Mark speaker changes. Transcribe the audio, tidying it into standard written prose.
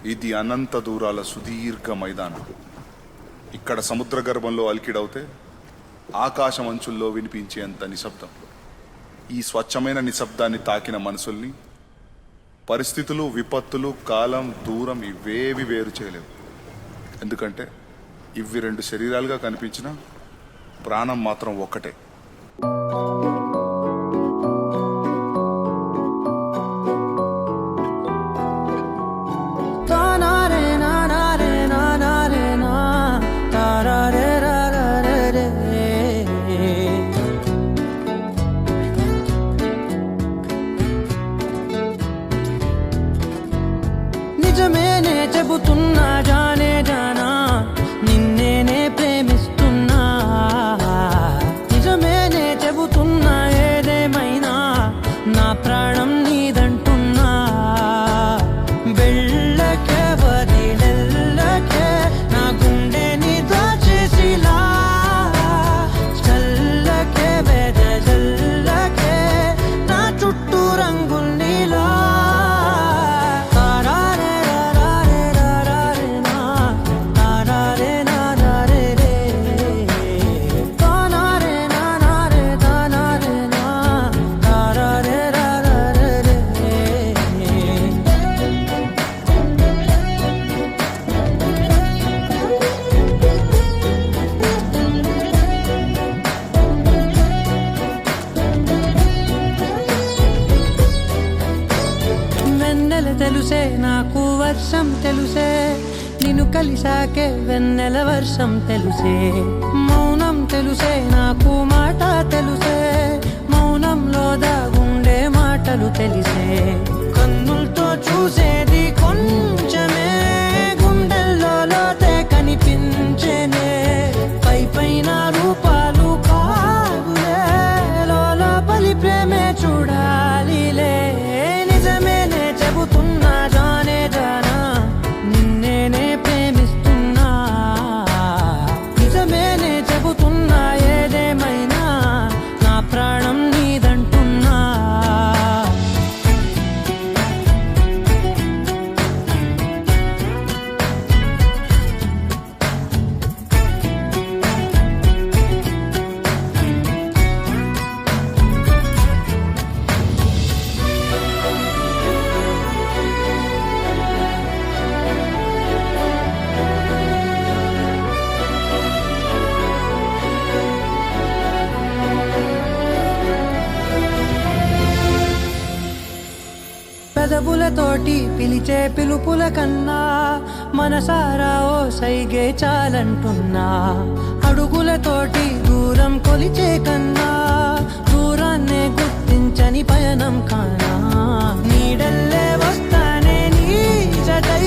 Speaker 1: ఇది అనంత దూరాల సుదీర్ఘ మైదానం. ఇక్కడ సముద్ర గర్భంలో అలికిడవుతే ఆకాశం అంచుల్లో వినిపించేంత నిశ్శబ్దం. ఈ స్వచ్ఛమైన నిశ్శబ్దాన్ని తాకిన మనసుల్ని పరిస్థితులు, విపత్తులు, కాలం, దూరం ఇవేవి వేరు చేయలేవు. ఎందుకంటే ఇవి రెండు శరీరాలుగా కనిపించిన ప్రాణం మాత్రం ఒక్కటే.
Speaker 2: నిజమేనే చెబుతున్నా జానే జానా, నిన్నేనే ప్రేమిస్తున్నా. నిజమేనే చెబుతున్నా ఏదేమైనా నా ప్రాణం నీదంటున్నా. వెళ్ళకే వదిలెళ్ళకే నా గుండెని దాచేసిలా, చల్లకే వెదజల్లకే నా చుట్టూ రంగుల్నిలా. తెలుసే నాకు వర్షం తెలుసే, నిన్ను కలిసాకే వెన్నెల వర్షం తెలుసే. మౌనం తెలుసే నాకు మాట తెలుసే, మౌనంలో దాగుండే మాటలు తెలిసే. కన్నులతో చూసేది కొంచెమే, గుండెల్లో లోతే కనిపించేనే. పై పైన రూపాలు కాదులే, లోపలి ప్రేమే చూడాలిలే. నిజమేనే చెబుతున్నా జానే జానా, నిన్నేనే ప్రేమిస్తున్నా. నిజమేనే చెబుతున్నా ఏదేమైనా నా ప్రాణం నీదంటున్నా. పెదవులతోటి పిలిచే పిలుపుల కన్నా మనసారా ఓ సైగే చాలంటున్నా. అడుగులతోటి దూరం కొలిచే కన్నా దూరాన్నే గుర్తించని పయనం కానా. నీడల్లే వస్తానే నీ జతై,